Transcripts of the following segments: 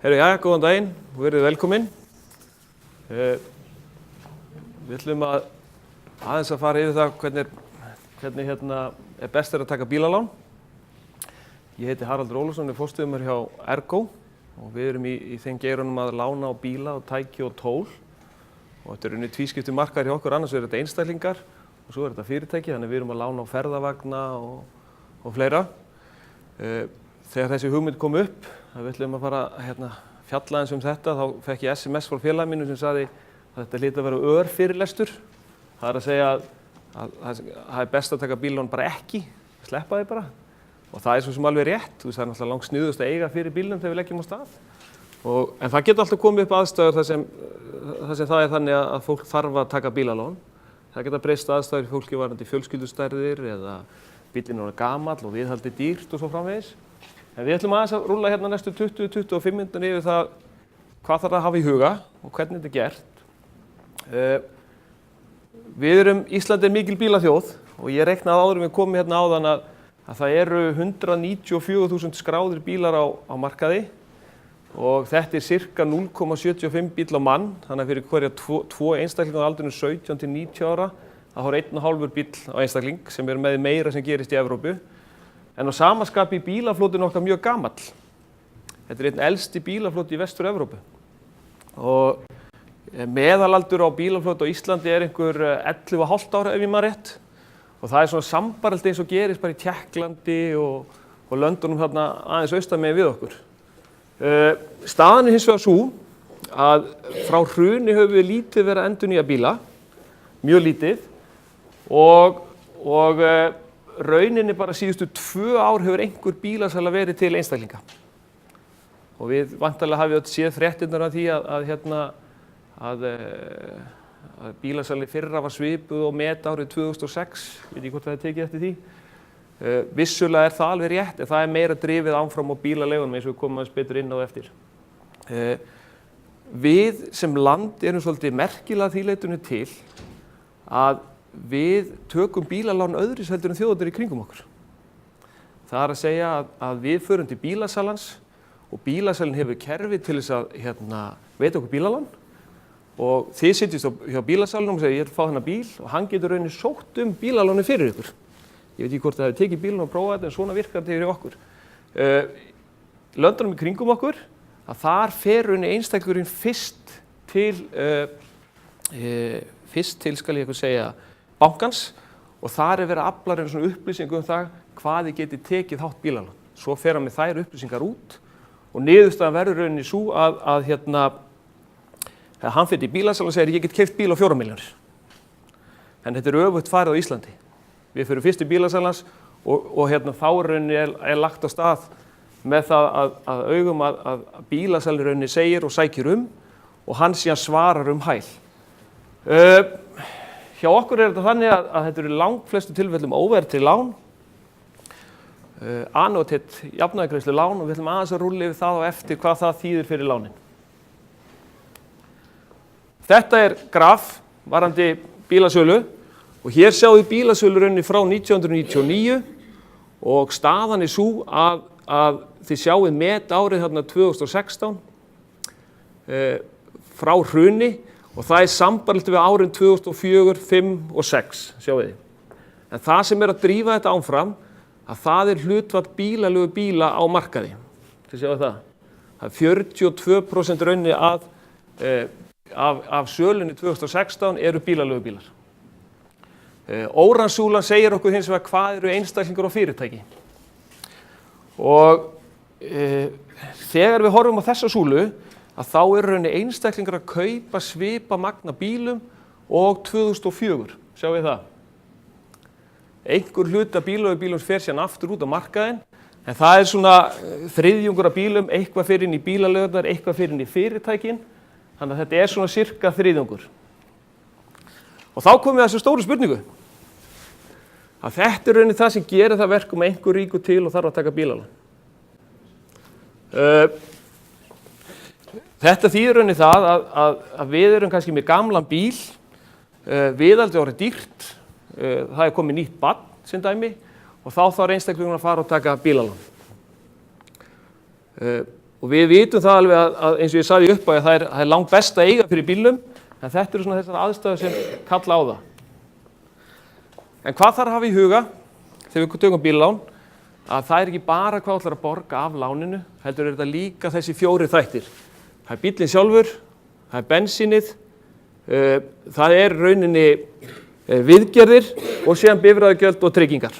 Herru, já, góðan daginn og verið velkomin. Við ætlum aðeins að fara yfir það hvernig er best að taka bílalán. Ég heiti Haraldur Ólafsson, er forstöðumaður hjá Ergo og við erum í þeim geiranum að lána á bíla og tæki og tól. Og þetta er tvískipti markaðir hjá okkur, annars er þetta einstaklingar og svo er þetta fyrirtæki, þannig við erum að lána á ferðavagna og fleira. Þegar þessi hugmynd kom upp, að við ætlum að fara fjalla eins þetta, þá fekk ég SMS frá félagi mínu sem sagði að þetta hlyti að vera örfyrirlestur. Það er að segja að það er best að taka bílán bara ekki, sleppa því bara. Og það er svo sem alveg rétt, það er náttúrulega langt sniðugast að eiga fyrir bílnum þegar við leggjum á stað. En það getur alltaf komið upp aðstæður þar sem það er þannig að fólk þarf að taka bílalán. Það geta breyst aðstæður fólki varðandi fjölskyldustærðir eða bíllinn er gamall og viðhaldið dýrt og svo framvegis. En við ætlum aðeins að rúlla næstu 20-25 mínútur yfir það hvað þarf að hafa í huga og hvernig þetta er gert. Ísland er mikil bílaþjóð og ég reiknaði áður en við komum áðan að það eru 194.000 skráðir bílar á markaði og þetta er sirka 0,75 bíl á mann, þannig að fyrir hverja tvo einstaklinga á aldrinum 17 til 90 ára það har 1,5 bíl á einstakling sem er með meira sem gerist í Evrópu. En á sama skapi bílaflotinn okkar mjög gamall. Þetta er einn elsti bílafloti í Vestur-Evrópu. Og meðalaldur á bílafloti á Íslandi er einhver 11,5 ára ef ég man rétt. Og það er svona sambarlegt eins og gerist bara í Tékklandi og löndunum þarna aðeins austan megin við okkur. Staðan er hins vegar sú að frá hruni höfum við lítið verið að endurnýja bíla, mjög lítið og rauninni bara síðustu 2 ár hefur einhver bílasala verið til einstaklinga. Og við væntanlega hafið öll séð fréttirnar af því að bílasali fyrra var svipuð og met árið 2006, ég veit ekki hvort það er tekið eftir því. Vissulega er það alveg rétt, en það er meira drifið áfram á bílaleigunum eins og við komum aðeins betur inn á eftir. Við sem land erum svolítið merkilega því leytinu til að við tökum bílalán öðruvísi heldur en þjóðirnar í kringum okkur. Það er að segja að við förum til bílasalans og bílasalinn hefur kerfi til þess að veita okkur bílalán og þið sittist hjá bílasalinum og segir ég er að fá þennan bíl og hann getur rauninni sótt bílaláni fyrir ykkur. Ég veit ekki hvort það hefur tekið bílinn og prófað þetta en svona virkar þetta hjá okkur. Löndunum í kringum okkur að þar fer rauninni einstaklingurinn fyrst til skal ég eitthvað segja bankans og þar er verið að afla svona upplýsingu það hvað þið geti tekið hátt bílalán. Svo fer hann með þær upplýsingar út og niðurstaðan verður rauninni sú að hann fyrir í bílasal og segir ég get keypt bíl á 4 milljónir. En þetta er öfugt farið á Íslandi. Við fyrir fyrst í bílasalans og þá rauninni er lagt á stað með það að augum að bílasalinn rauninni segir og sækir og hann síðan svarar hæl. Hjá okkur er þetta þannig að þetta eru langflestu tilfellum óverðtryggð lán, annuitet jafnaðargreiðslu lán og við ætlum aðeins að rúlla yfir það á eftir hvað það þýðir fyrir lánin. Þetta er graf varðandi bílasölu og hér sjáum við bílasölurunni frá 1999 og staðan er sú að þið sjáum met árið 2016 frá hruni og það er sambarlegt við árin 2004, 2005 og 2006, sjáum við. En það sem er að drífa þetta áfram, að það er hlutfall bílalegu bíla á markaði. Þið sjáum það. Það er 42% raunni af sölunni 2016 eru bílalegu bílar. Óransúlan segir okkur hins vegar hvað eru einstaklingar og fyrirtæki. Og þegar við horfum á þessa súlu, að þá eru rauninni einstaklingar að kaupa svipa magna bílum og 2004, sjáum við það. Einhver hluti af bílum fer síðan aftur út á markaðinn, en það er svona þriðjungur af bílum, eitthvað fyrir inn í bílaleigurnar, eitthvað fyrir inn í fyrirtækin, þannig að þetta er svona sirka þriðjungur. Og þá komum við að þessu stóru spurningu. Að þetta er rauninni það sem gerir það verkum að einhver ríkur til og þarf að taka bílalán. Þetta þýðir rauninni það að við erum kannski með gamlan bíl, viðhaldið orðið dýrt, það er komið nýtt barn sem dæmi og þá þarf einstaklingurinn að fara og taka bílalán. Og við vitum það alveg að eins og ég sagði upp að það er langt best að eiga fyrir bílnum, en þetta eru svona þessar aðstæður sem kalla á það. En hvað þarf að hafa í huga þegar við tökum bílalán? Að það er ekki bara hvað ætlar að borga af láninu, heldur þetta líka þessi 4 þættir. Það er bíllinn sjálfur, það er bensínið, það er rauninni viðgerðir og síðan bifreiðagjöld og tryggingar.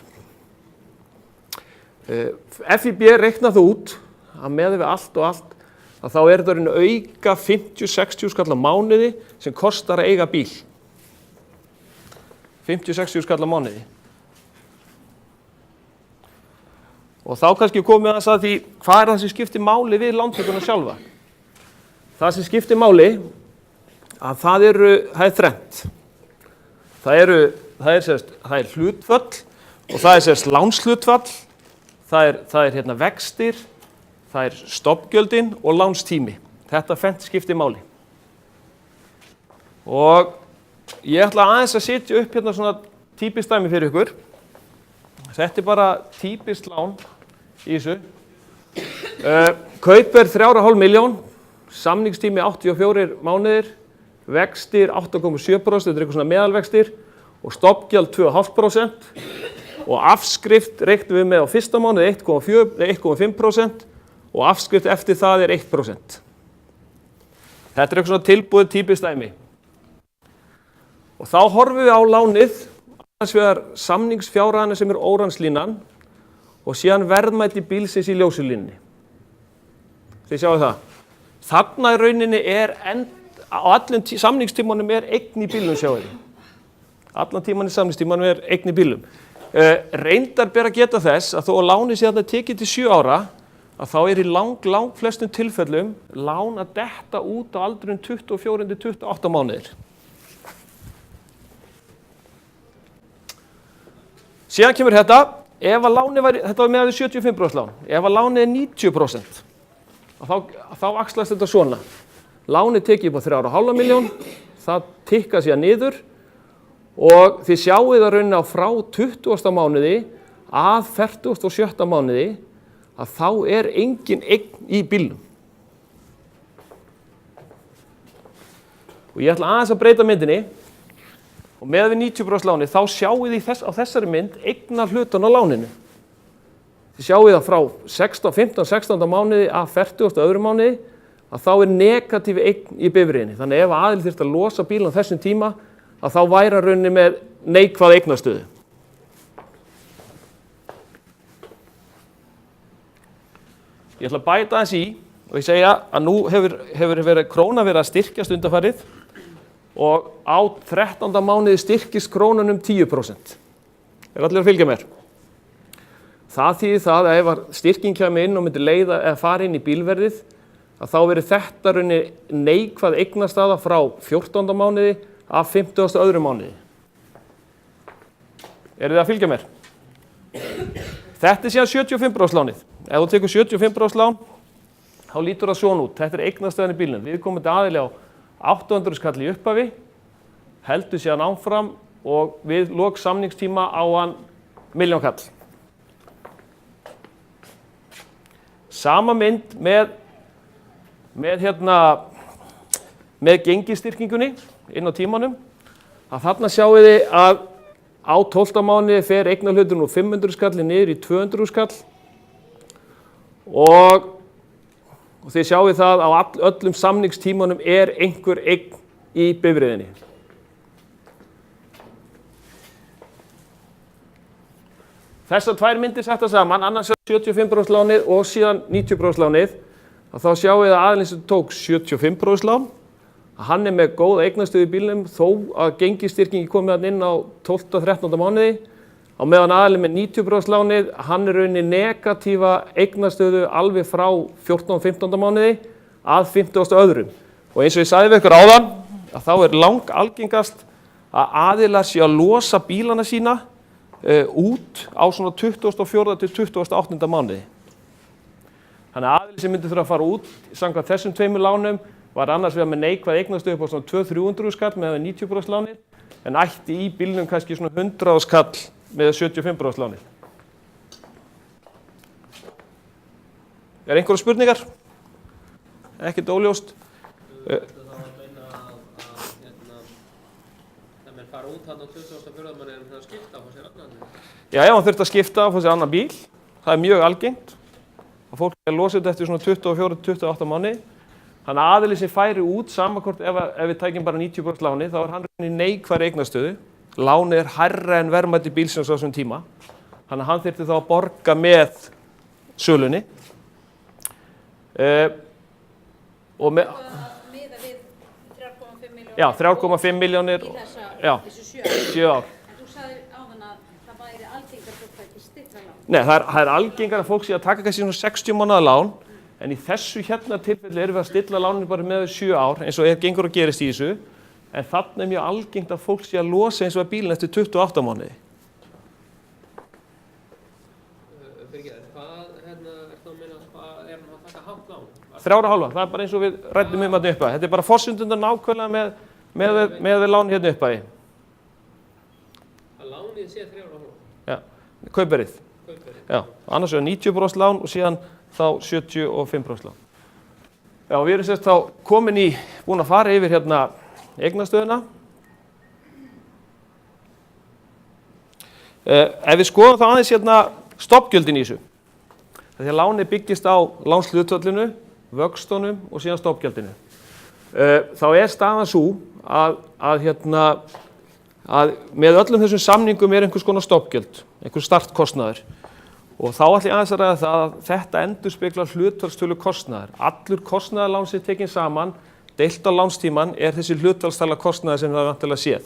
FIB reiknar það út að með við allt og allt að þá er þetta auka 50-60 skall á mánuði sem kostar að eiga bíl. 50-60 skall á mánuði. Og þá kannski komum við að því hvað er það sem skiptir máli við lántökuna sjálfa. Það sem skiptir máli að það er þrennt. Það er hlutföll og það er lánshlutfall, það er vextir, það er stofngjöldin og lánstími. Þetta fernt skiptir máli. Og ég ætla aðeins að setja upp hérna svona típist dæmi fyrir ykkur. Þetta er bara típist lán í þessu. Kaupverð 3,5 milljón, samningstími 84 mánuðir, vextir 8,7%, þetta er eitthvað svona meðalvextir, og stofngjald 2,5%, og afskrift reiknum við með á fyrsta mánuði 1,5%, og afskrift eftir það er 1%. Þetta er eitthvað svona tilbúið típist dæmi. Og þá horfum við á lánið, annars vegar samningsfjárhæðina sem er óranslínan, og síðan verðmæti bílsins í ljósulínunni. Þið sjáu það. Þarna í rauninni á allan samningstímanum er eign í bílnum, sjáu þið. Allan tíman í samningstímanum er eign í bílnum. Reyndar ber að geta þess að þó að lánið sé þarna tekið til 7 ára, að þá er í lang flestum tilfellum lán að detta út á aldrinum 24-28 mánuðir. Síðan kemur þetta, ef að lánið þetta var með 75% lán, ef að lánið er 90%, þá axlast þetta svona. Lánið tekið upp á 3,5 milljón, það tikkar síðan niður og þið sjáið að rauninni á frá 20. mánuði að 47. mánuði að þá er engin eign í bílnum. Og ég ætla aðeins að breyta myndinni og með við 90% láni þá sjáið þið á þessari mynd eignar hlutan á láninu. Þið sjáið að frá 15-16. mánuði að 40. mánuði að þá er negatív eign í bifreiðinni. Þannig ef aðili þyrfti að losa bílinn á þessum tíma að þá væri hann rauninni með neikvæða eignastöðu. Ég ætla að bæta aðeins í og ég segja að nú hefur króna verið að styrkjast undanfarið og á 13. mánuði styrkist krónan 10%. Er allir að fylgja mér? Það þýðir það að ef styrking kemur inn og myndi leiða eða fara inn í bílverðið að þá verið þetta rauninni neikvæð eignastaða frá 14. mánuði af 52. mánuði. Eru þið að fylgja mér? Þetta er síðan 75% lánið. Ef þú tekur 75% lán, þá lítur það svona út. Þetta er eignastöðan í bílnum. Við komum þetta aðili á 800 skall í upphafi, heldur síðan áfram og við lok samningstíma á hann 1 milljón kall. Sama mynd með gengistyrkingunni inn á tímanum. Að þarna sjáum við að á 12. mánuði fer eignarhluturinn úr 500 skalli niður í 200 skall og þið sjáum það á öllum samningstímanum er einhver eign í bifreiðinni. Þessar tvær myndir settar saman, annars 75% lánið og síðan 90% lánið, að þá sjáum við að aðilinn sem tók 75% lán, að hann er með góða eignastöðu í bílnum þó að gengistyrkingi komið hann inn á 12-13. mánuði, á meðan aðilinn með 90% lánið, hann er rauninni negatífa eignastöðu alveg frá 14-15. mánuði að 50. öðrum. Og eins og ég sagði við ykkur áðan, að þá er algengast að aðilar sé að losa bílana sína út á svona 24. til 28. mánuði. Þannig að aðili sem myndi þurfa að fara út samkvæmt þessum tveimur lánum var annars vegar með neikvæð eignastöðu upp á svona 200-300 skall með 90% lánið, en ætti í bílnum kannski svona 100 skall með 75% lánið. Er einhverjar spurningar? ekkert óljóst. Þú þá að meina að það menn fara út þarna á 24. manni en það skipta á sér annan? Já, ef hann þurft að skipta á sér annan bíl, það er mjög algengt að fólk er losið eftir svona 24-28 mánuði. Þannig að aðili sem færi út samankvort ef við tækjum bara 90% láni, þá er hann í neikvæðri eignastöðu. Lánið er hærra en verðmæti bílsins á þessum tíma. Þannig að hann þyrfti þá að borga með sölunni. Og með... Miða við 3,5 milljónir. Já, 3,5 milljónir. Í þessu 7 ár. En þú sagðir áðan að það væri algengar fólk að ekki styttra lán. Nei, það er algengar að fólk sé að taka kannski svona 60 mánaða lán, en í þessu hérna tilfelli erum við að stilla lánin bara með 7 ár, eins og gengur og gerist í þessu, en þarna er mjög algengt að fólk sé að losa eins og að bílinn eftir 28 mánuði. Hvað er það að minna, hvað er hann að taka hátt lán? 3,5, það er bara eins og við ræddum þarna upp að. Þetta er bara forsendundar nákvæmlega með við lánin hérna upp að. Að lánið sé 3,5? Já, kaupverðið. Já, annars er 90% lán og síðan þá 75% lán. Já, við erum sérst þá búin að fara yfir hérna eignastöðuna. Ef við skoðum þá aðeins hérna stofngjöldin í þessu. Því að lánið byggist á lánshlutfallinu, vöxtunum og síðan stofngjöldinu. Þá er staðan sú að með öllum þessum samningum er einhvers konar stofngjöld, einhver startkostnaður. Og þá ætla ég aðeins að ræða það að þetta endurspeglar hlutfallstölu kostnaðar. Allur kostnaðar lánsins tekinn saman, deilt á lánstíman, er þessi hlutfallstala kostnaðar sem það er vantilega séð.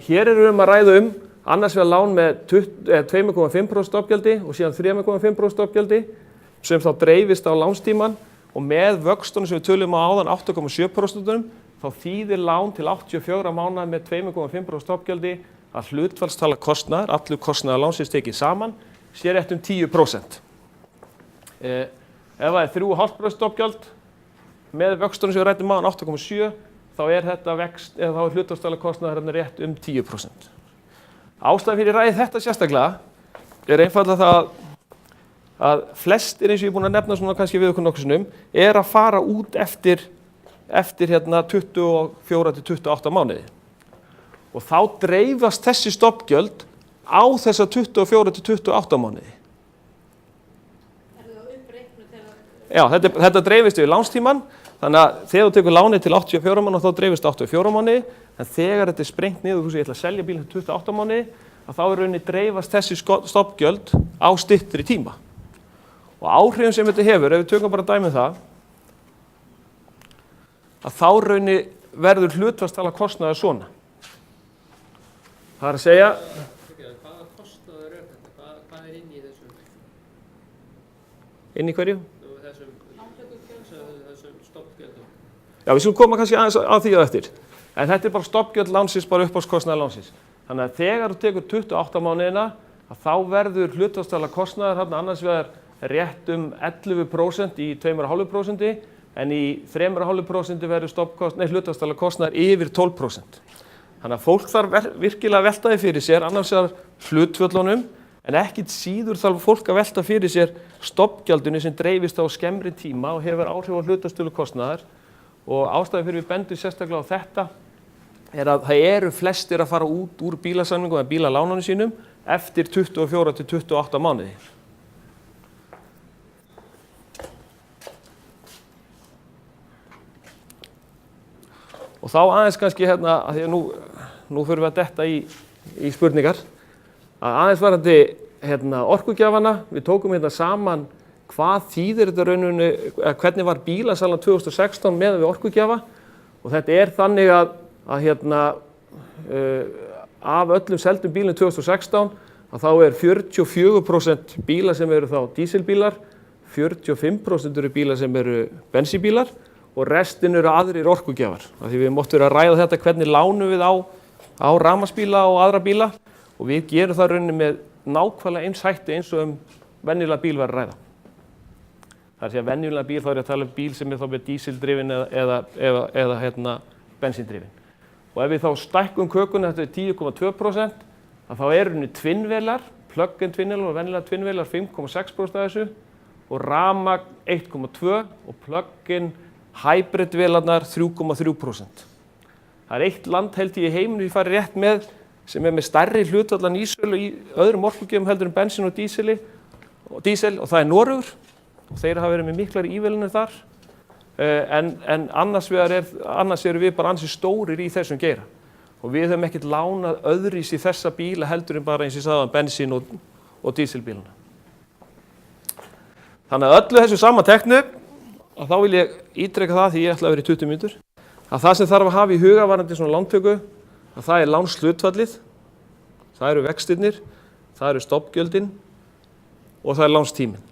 Hér erum að ræða annars vegar lán með 2,5% stofngjaldi og síðan 3,5% stofngjaldi sem þá dreifist á lánstíman og með vöxtunum sem við tölum á áðan 8,7%, þá þýðir lán til 84 mánaða með 2,5% stofngjaldi að hlutfallstala kostnaðar, allur kostnaðar lánsins tekinn saman, sé rétt 10%. Ef það er 3,5% stofngjald með vöxtunum sem við ræddum á 8,7, þá er hlutfallstala kostnaðar rétt 10%. Ástæðan fyrir ræði þetta sérstaklega er einfaldlega það að flestir, eins og ég er búin að nefna svona kannski við okkur nokkuð sinnum, er að fara út eftir 24-28 mánuði. Og þá dreifast þessi stofngjöld á þessa 24-28 mánuði. Er það uppreiknuð þegar... Já, þetta dreifist við lánstíman, þannig að þegar þú tekur lánið til 84 mánuði þá dreifist 84 mánuði, en þegar þetta er sprengt niður, þú veist, ég ætla að selja bílinn til 28 mánuði, að þá er rauninni dreifast þessi stofngjöld á styttri tíma. Og áhrifin sem þetta hefur, ef við tökum bara dæmið það, að þá rauninni verður hlutfallstala kostnaðar svona. Það er að segja... Hvaða kostnaður er þetta? Hvað er inn í þessum? Inn í hverju? Þessum stofngjöldum. Já, við skulum koma kannski aðeins að því á eftir. En þetta er bara stofngjöld lánsins, bara uppáhaldskostnaður lánsins. Þannig að þegar þú tekur 28 mánuðina, að þá verður hlutfallstala kostnaðar þarna annars vegar rétt 11% í 2,5%, en í 3,5% verður hlutfallstala kostnaðar yfir 12%. Þannig að fólk þarf virkilega að velta því fyrir sér, annars vegar hlutföllunum, en ekkert síður þarf fólk að velta fyrir sér stofngjaldinu sem dreifist á skemmri tíma og hefur áhrif á hlutfallstölu kostnaðar. Og ástæðan fyrir við bendum sérstaklega á þetta er að það eru flestir að fara út úr bílasamningum eða bílalánunum sínum eftir 24-28 mánuði. Og þá aðeins kannski hérna, að því að nú fyrir við að detta í spurningar, að aðeins varandi orkugjafana, við tókum hérna saman hvað þýðir þetta rauninu, hvernig var bílasalan 2016 með við orkugjafa, og þetta er þannig að af öllum seldum bílum 2016 að þá er 44% bíla sem eru þá dísilbílar, 45% eru bílar sem eru bensínbílar og restin eru aðrir orkugjafar. Því við máttum vera að ræða þetta hvernig lánum við á rafmagnsbíla og aðra bíla, og við gerum það rauninni með nákvæmlega eins hætti eins og venjulega bíl var að ræða. Það er að segja venjulega bíl, þá er ég að tala bíl sem er þá með dísildrifin eða bensíndrifin. Og ef við þá stækkum kökuna, þetta er 10,2%, þá eru tvinnvélar, plug-in tvinnvélar og venjulega tvinnvélar 5,6% af þessu, og rafmagn 1,2 og plug-in hybrid-vélarnar 3,3%. Það er eitt land held ég í heiminum ég fari rétt með sem með stærri hlutfall nýsölu í öðrum orkugjöfum heldur en bensín og dísel og það er Noregur og þeir hafa verið með miklari ívilnanir þar en annars eru við bara ansi stórir í þessum geira og við höfum ekkert lánað öðrís í þessa bíla heldur en bara eins og ég sagði bensín og díselbílana. Þannig að öllu þessu samanteknu að þá vil ég ítreka það því ég ætla að vera í 20 mínútur að það sem þarf að hafa í huga varðandi svona lántöku að það er lánshlutfallið, það eru vextirnir, það eru stofngjöldin og það er lánstíminn.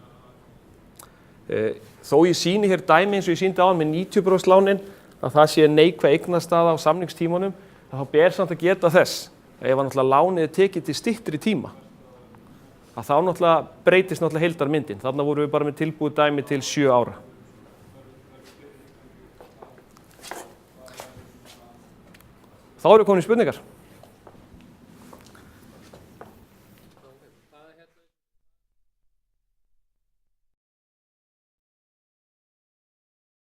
Þó ég sýni hér dæmi eins og ég sýndi áðan með 90% lánin að það sé neikvæð eignastaða á samningstímanum þá ber samt að geta þess að ef náttúrulega lánið er tekið til styttri tíma að þá náttúrulega breytist náttúrulega heildarmyndin. Þarna vorum við bara með tilbúið dæmi til 7 ára. Þá eru komin spurningar.